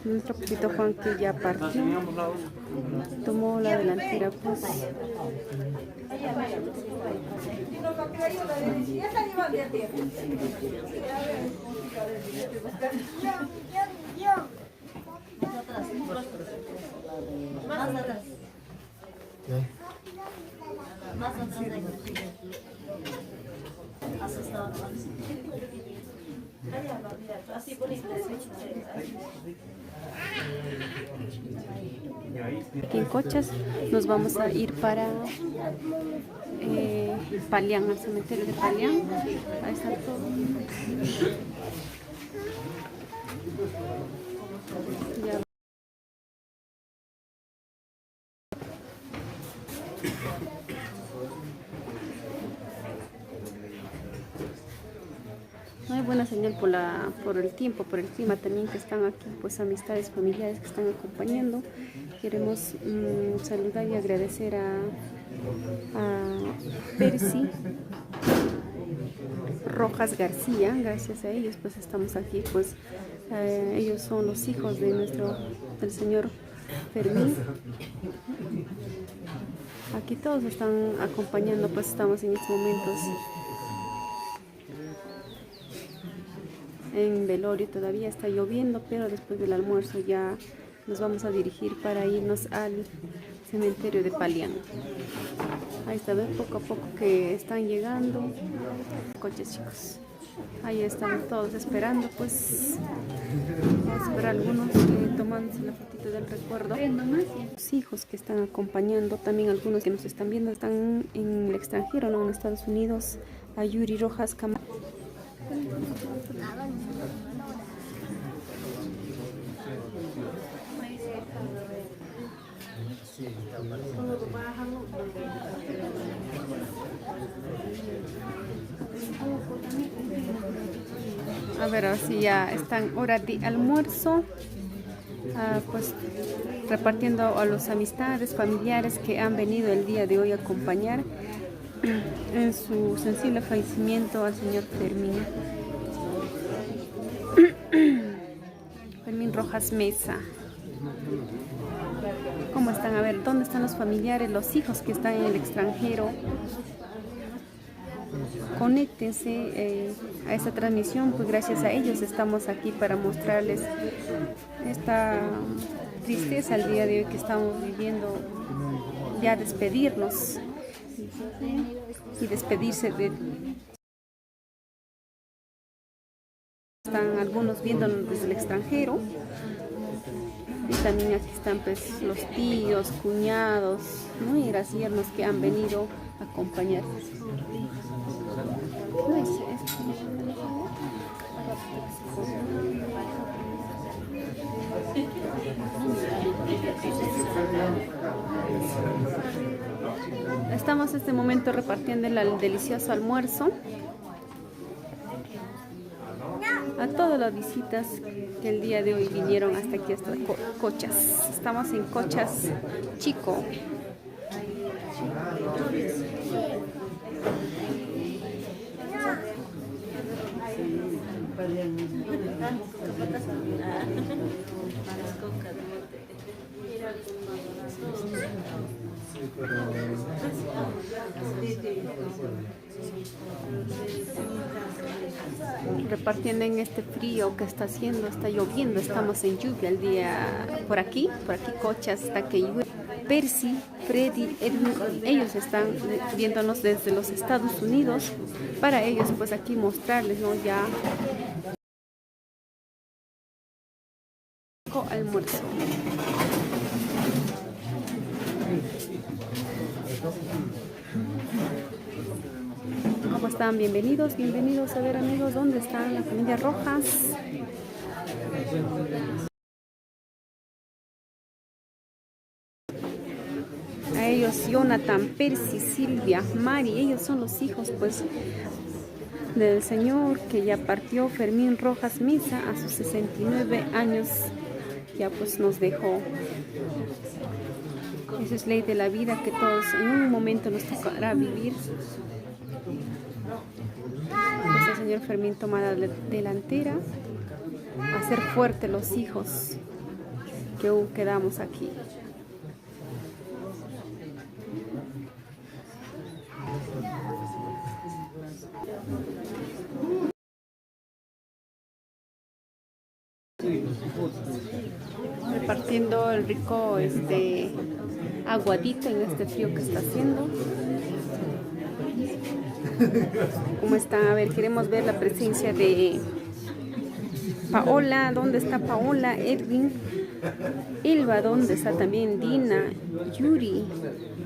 Nuestro papito Juan, que ya partió, tomó la delantera, pues. Más atrás. Más atrás. Asustado. Así bonito. Aquí en Cochas nos vamos a ir para Palián, al cementerio de Palián. Ahí está todo. Ya. No hay buena señal por el tiempo, por el clima también, que están aquí, pues amistades, familiares que están acompañando. Queremos saludar y agradecer a Percy Rojas García. Gracias a ellos pues estamos aquí, pues ellos son los hijos de del señor Fermín. Aquí todos están acompañando, pues estamos en estos momentos en velorio. Todavía está lloviendo, pero después del almuerzo ya nos vamos a dirigir para irnos al cementerio de Palián. Ahí está, ven poco a poco que están llegando coches, chicos. Ahí están todos esperando, pues vamos a esperar algunos tomándose la fotito del recuerdo. Los hijos que están acompañando, también algunos que nos están viendo están en el extranjero, ¿no? En Estados Unidos. A Yuri Rojas Camargo. A ver, así ya están hora de almuerzo, pues repartiendo a los amistades, familiares que han venido el día de hoy a acompañar en su sensible fallecimiento al señor Fermín Rojas Mesa. ¿Cómo están? A ver, ¿dónde están los familiares, los hijos que están en el extranjero? Conéctense a esta transmisión, pues gracias a ellos estamos aquí para mostrarles esta tristeza al día de hoy que estamos viviendo, ya despedirnos y despedirse de... Están algunos viéndonos desde el extranjero y también aquí están pues los tíos, cuñados, ¿no? Y las yernos que han venido a acompañar. Estamos en este momento repartiendo el delicioso almuerzo a todas las visitas que el día de hoy vinieron hasta aquí, hasta Cochas. Estamos en Cochas Chico. Repartiendo en este frío que está haciendo, está lloviendo, estamos en lluvia el día por aquí Cochas está que llueve. Percy, Freddy, Edwin, ellos están viéndonos desde los Estados Unidos, para ellos pues aquí mostrarles, ¿no? Ya almuerzo. ¿Cómo están? Bienvenidos a ver, amigos, ¿dónde están la familia Rojas? A ellos Jonathan, Percy, Silvia, Mari, ellos son los hijos pues del señor que ya partió, Fermín Rojas Mesa, a sus 69 años ya pues nos dejó. Esa es ley de la vida, que todos en un momento nos tocará vivir. Pues el señor Fermín toma la delantera, hacer fuerte los hijos que aún quedamos aquí. Repartiendo el rico aguadito en este frío que está haciendo. ¿Cómo están? A ver, queremos ver la presencia de Paola. ¿Dónde está Paola? Edwin. Ilva, ¿dónde está también? Dina, Yuri,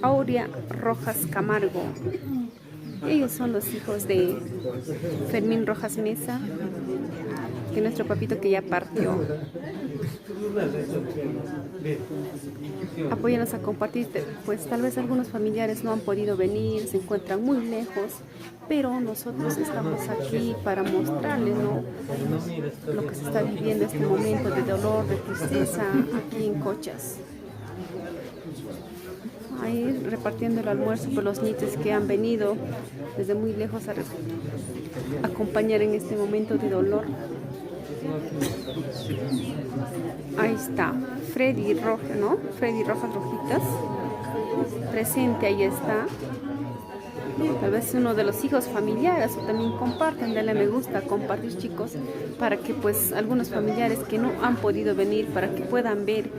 Aurea Rojas Camargo. Ellos son los hijos de Fermín Rojas Mesa, que nuestro papito que ya partió. Apóyanos a compartir, pues tal vez algunos familiares no han podido venir, se encuentran muy lejos, pero nosotros estamos aquí para mostrarles, ¿no?, lo que se está viviendo en este momento de dolor, de tristeza aquí en Cochas. Ahí repartiendo el almuerzo por los niños que han venido desde muy lejos a acompañar en este momento de dolor. Ahí está Freddy Rojas, ¿no? Freddy Rojas Rojitas, presente, ahí está. Tal vez uno de los hijos familiares, o también compartan, denle me gusta, compartir, chicos, para que pues algunos familiares que no han podido venir, para que puedan ver,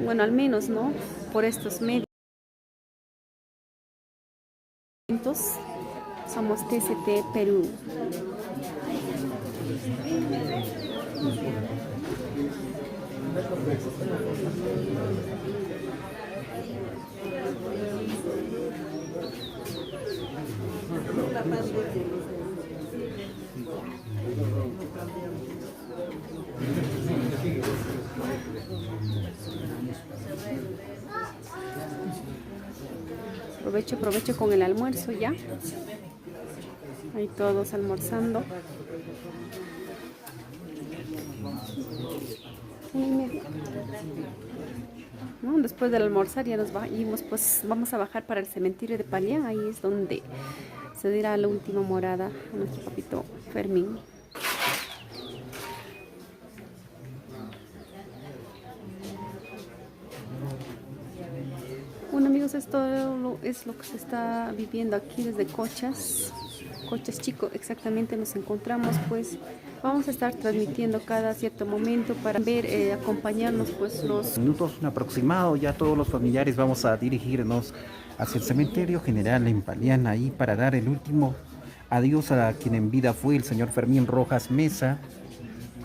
bueno, al menos, ¿no?, por estos medios. Somos TCT Perú. Aprovecho con el almuerzo ya. Ahí todos almorzando. 1:30. ¿No? Después del almorzar ya nos vamos, pues vamos a bajar para el cementerio de Palián. Ahí es donde se dirá la última morada a nuestro papito Fermín. Bueno, amigos, esto es lo que se está viviendo aquí desde Cochas Chico. Exactamente nos encontramos, pues vamos a estar transmitiendo cada cierto momento para ver, acompañarnos pues los minutos aproximados. Ya todos los familiares vamos a dirigirnos hacia el cementerio general en Palián, ahí para dar el último adiós a quien en vida fue el señor Fermín Rojas Mesa.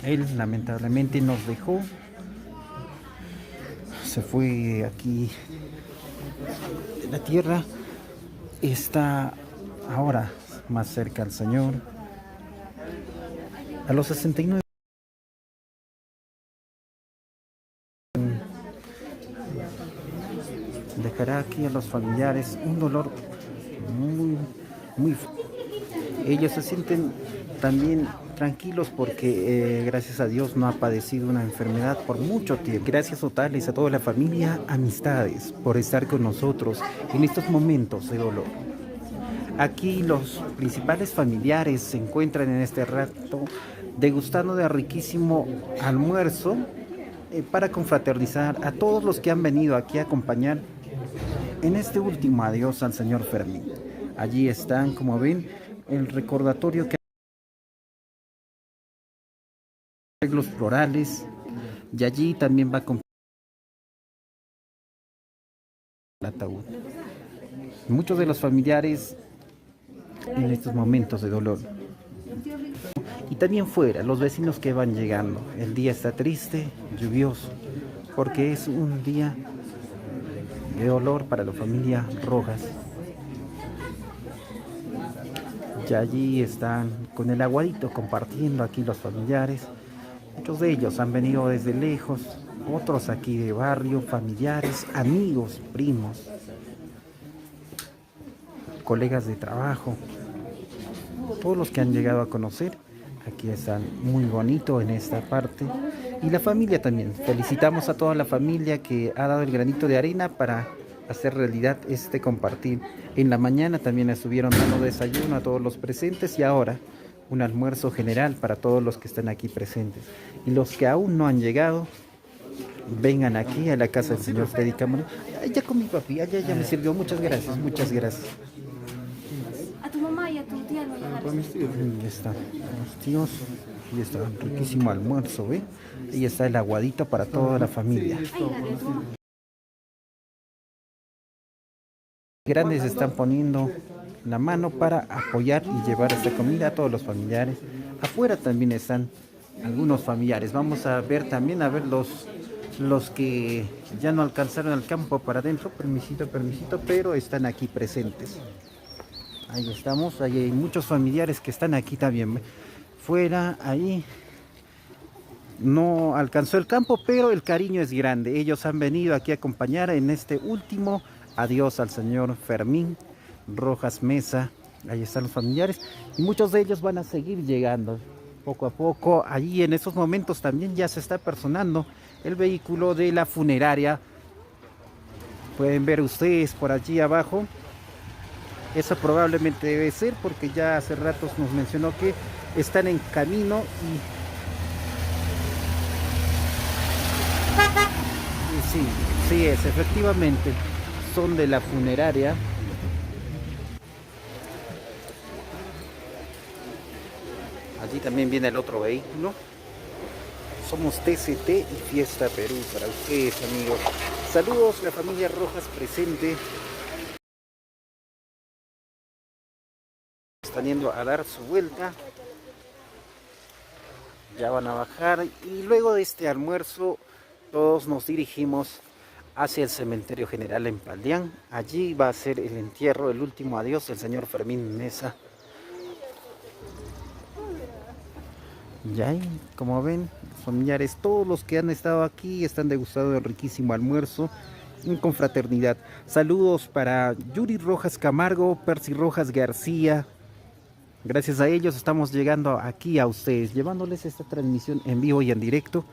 Él lamentablemente nos dejó, se fue aquí de la tierra, está ahora más cerca al Señor. A los 69 dejará aquí a los familiares un dolor muy fuerte. Ellos se sienten también tranquilos porque gracias a Dios no ha padecido una enfermedad por mucho tiempo. Gracias totales a toda la familia, amistades, por estar con nosotros en estos momentos de dolor. Aquí los principales familiares se encuentran en este rato degustando de riquísimo almuerzo para confraternizar a todos los que han venido aquí a acompañar en este último adiós al señor Fermín. Allí están, como ven, el recordatorio que arreglos florales, y allí también va a el ataúd. Muchos de los familiares en estos momentos de dolor. Y también fuera, los vecinos que van llegando. El día está triste, lluvioso, porque es un día de dolor para la familia Rojas. Y allí están con el aguadito compartiendo aquí los familiares. Muchos de ellos han venido desde lejos, otros aquí de barrio, familiares, amigos, primos, colegas de trabajo, todos los que han llegado a conocer. Aquí están muy bonito en esta parte. Y la familia también. Felicitamos a toda la familia que ha dado el granito de arena para hacer realidad este compartir. En la mañana también estuvieron dando desayuno a todos los presentes y ahora un almuerzo general para todos los que están aquí presentes. Y los que aún no han llegado, vengan aquí a la casa del señor Freddy Camargo. Ya comí, papi, ya me sirvió. Muchas gracias, muchas gracias. A tu mamá y a tu tía no llegaron. Ahí están los tíos. Y está un riquísimo almuerzo, ¿ve? Y está el aguadito para toda la familia. Ay, la de tu mamá. Grandes están poniendo la mano para apoyar y llevar esta comida a todos los familiares. Afuera también están algunos familiares. Vamos a ver también, a ver los que ya no alcanzaron el campo para adentro. Permisito, pero están aquí presentes. Ahí estamos, ahí hay muchos familiares que están aquí también. Fuera, ahí no alcanzó el campo, pero el cariño es grande. Ellos han venido aquí a acompañar en este último adiós al señor Fermín Rojas Mesa. Ahí están los familiares y muchos de ellos van a seguir llegando poco a poco. Allí en estos momentos también ya se está personando el vehículo de la funeraria. Pueden ver ustedes por allí abajo. Eso probablemente debe ser porque ya hace ratos nos mencionó que están en camino y sí es, efectivamente son de la funeraria. Allí también viene el otro vehículo. Somos TCT y Fiesta Perú para ustedes, amigos. Saludos, la familia Rojas presente. Están yendo a dar su vuelta. Ya van a bajar y luego de este almuerzo todos nos dirigimos hacia el cementerio general en Paldián. Allí va a ser el entierro, el último adiós del señor Fermín Mesa. Y ahí, como ven, familiares, todos los que han estado aquí están degustando el riquísimo almuerzo en confraternidad. Saludos para Yuri Rojas Camargo, Percy Rojas García. Gracias a ellos estamos llegando aquí a ustedes, llevándoles esta transmisión en vivo y en directo.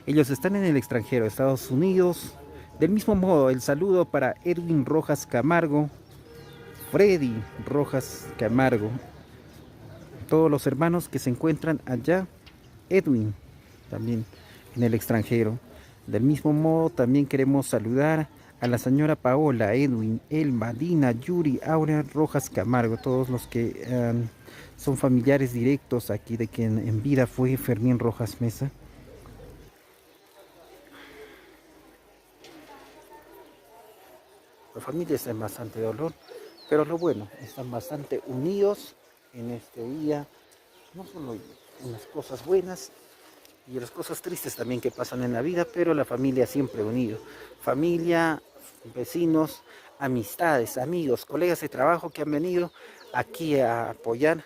Ellos están en el extranjero, Estados Unidos. Del mismo modo, el saludo para Edwin Rojas Camargo, Freddy Rojas Camargo, todos los hermanos que se encuentran allá. Edwin también en el extranjero. Del mismo modo también queremos saludar a la señora Paola, Edwin, Elma, Dina, Yuri, Aurea Rojas Camargo, todos los que son familiares directos aquí de quien en vida fue Fermín Rojas Mesa. La familia está en bastante dolor, pero lo bueno, están bastante unidos en este día, no solo en las cosas buenas y en las cosas tristes también que pasan en la vida, pero la familia siempre unido. Familia, vecinos, amistades, amigos, colegas de trabajo que han venido aquí a apoyar,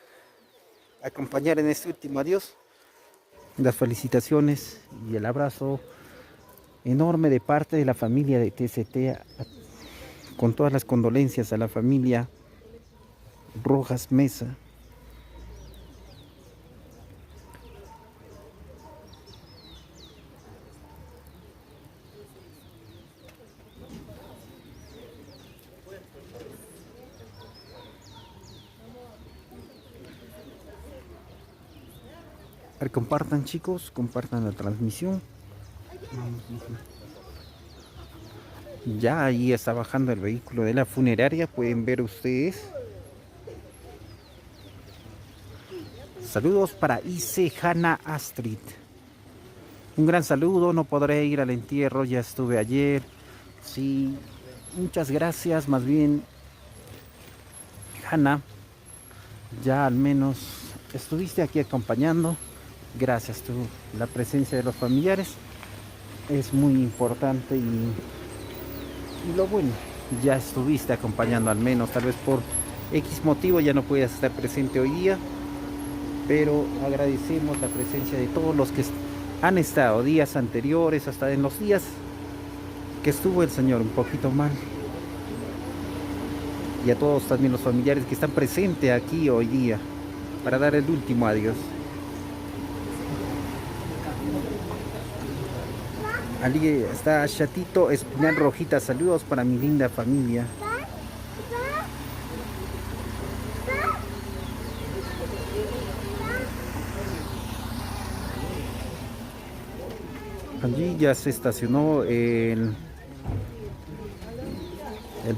a acompañar en este último adiós. Las felicitaciones y el abrazo enorme de parte de la familia de TCT, con todas las condolencias a la familia Rojas Mesa. Compartan, chicos, compartan la transmisión. Ya ahí está bajando el vehículo de la funeraria, pueden ver ustedes. Saludos para Ise Hanna Astrid. Un gran saludo, no podré ir al entierro, ya estuve ayer. Sí, muchas gracias, más bien, Hanna, ya al menos estuviste aquí acompañando. Gracias, tú, la presencia de los familiares es muy importante y lo bueno, ya estuviste acompañando al menos, tal vez por X motivo ya no puedas estar presente hoy día, pero agradecemos la presencia de todos los que han estado días anteriores, hasta en los días que estuvo el señor un poquito mal, y a todos también los familiares que están presentes aquí hoy día para dar el último adiós. Ali está Chatito Espinal Rojita. Saludos para mi linda familia. Allí ya se estacionó el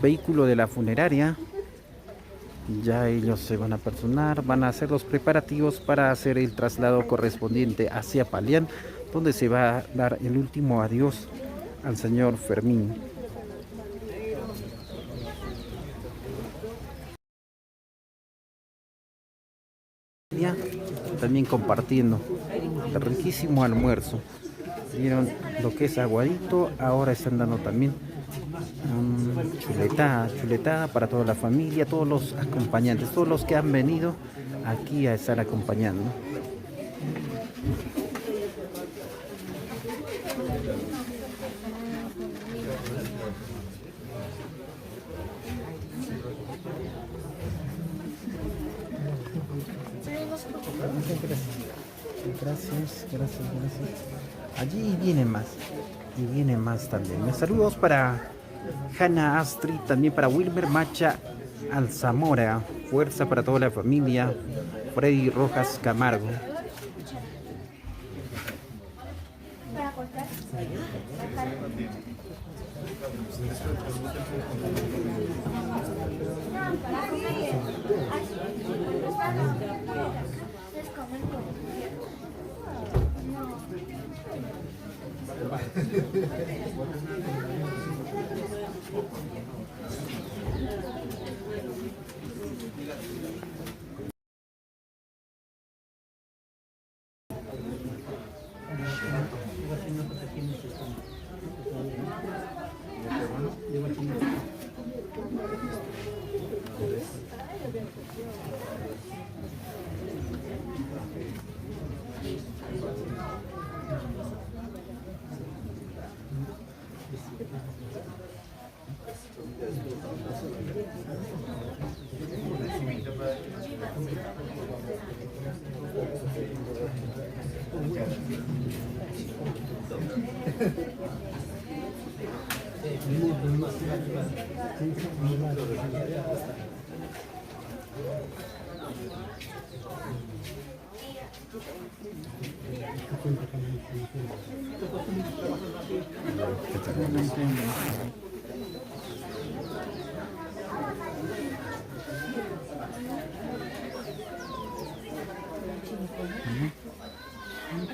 vehículo de la funeraria. Ya ellos se van a personar, van a hacer los preparativos para hacer el traslado correspondiente hacia Palián, donde se va a dar el último adiós al señor Fermín. Ya, también compartiendo el riquísimo almuerzo. Vieron lo que es aguadito, ahora están dando también chuletada para toda la familia, todos los acompañantes, todos los que han venido aquí a estar acompañando. Gracias. Allí viene más también. Saludos para Hanna Astrid, también para Wilmer Macha Alzamora. Fuerza para toda la familia. Freddy Rojas Camargo.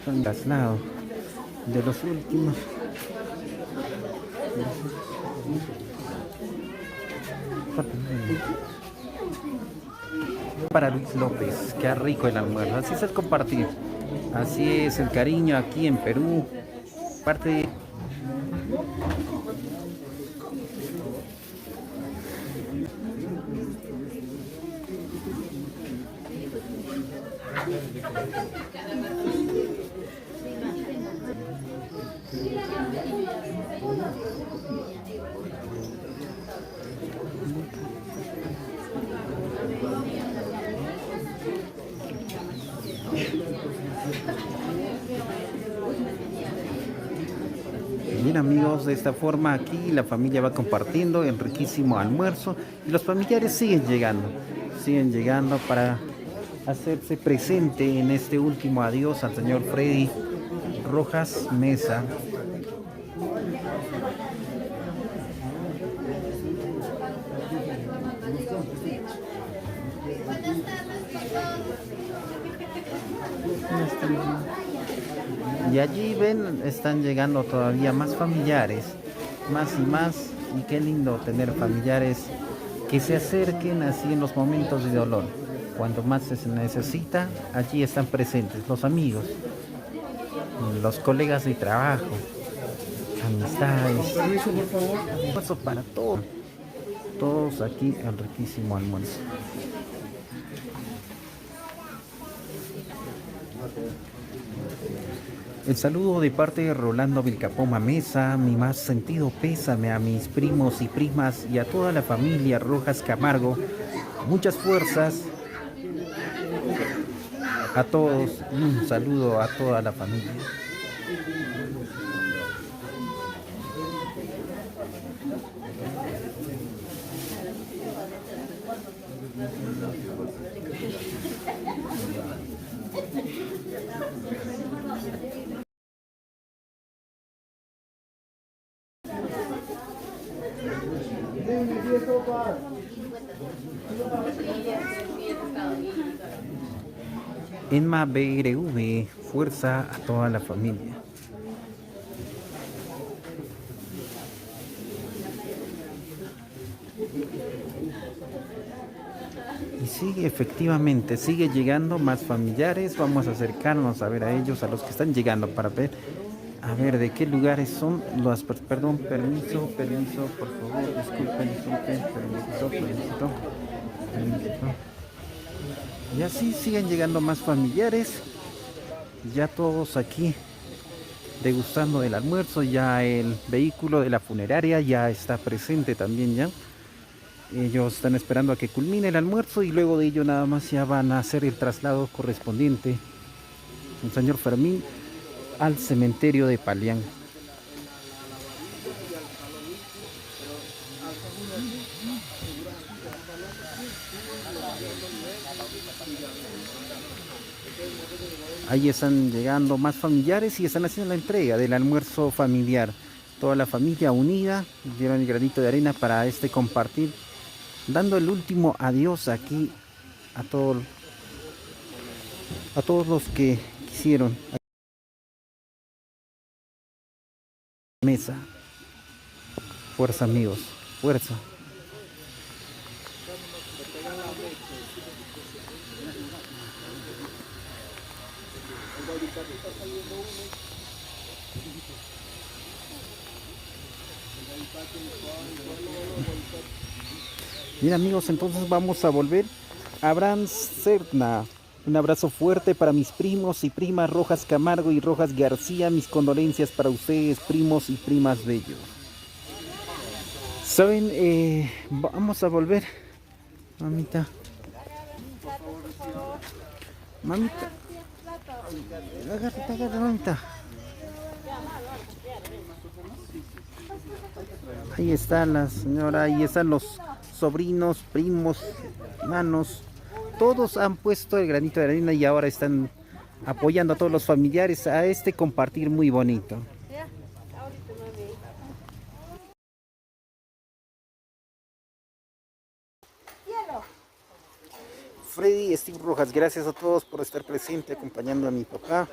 Un traslado de los últimos. Para Luis López, qué rico el almuerzo. Así es el compartir. Así es el cariño aquí en Perú. Parte de... Bien amigos, de esta forma aquí la familia va compartiendo el riquísimo almuerzo y los familiares siguen llegando para hacerse presente en este último adiós al señor Freddy Rojas Mesa. Y allí ven, están llegando todavía más familiares, más y más, y qué lindo tener familiares que se acerquen así en los momentos de dolor. Cuando más se necesita, allí están presentes los amigos, los colegas de trabajo, amistades. Permiso, por favor. Almuerzo para todos aquí al riquísimo almuerzo. El saludo de parte de Rolando Vilcapoma Mesa, mi más sentido pésame a mis primos y primas y a toda la familia Rojas Camargo. Muchas fuerzas a todos y un saludo a toda la familia. Enma BRV, fuerza a toda la familia. Y sigue, efectivamente, sigue llegando más familiares. Vamos a acercarnos a ver a ellos, a los que están llegando para ver, a ver de qué lugares son los, perdón, permiso, por favor, disculpen, permiso. Y así siguen llegando más familiares, ya todos aquí degustando del almuerzo, ya el vehículo de la funeraria ya está presente también ya. Ellos están esperando a que culmine el almuerzo y luego de ello nada más ya van a hacer el traslado correspondiente con señor Fermín al cementerio de Palián. Ahí están llegando más familiares y están haciendo la entrega del almuerzo familiar. Toda la familia unida dieron el granito de arena para compartir, dando el último adiós aquí a todos los que quisieron. Mesa. Fuerza, amigos. Fuerza. Bien, amigos, entonces vamos a volver. Abraham Serna, un abrazo fuerte para mis primos y primas Rojas Camargo y Rojas García. Mis condolencias para ustedes, primos y primas bellos. Saben, vamos a volver. Mamita. Agárrate, mamita. Ahí está la señora, ahí están los sobrinos, primos, hermanos. Todos han puesto el granito de arena y ahora están apoyando a todos los familiares a compartir muy bonito. Freddy, Steve Rojas, gracias a todos por estar presente acompañando a mi papá.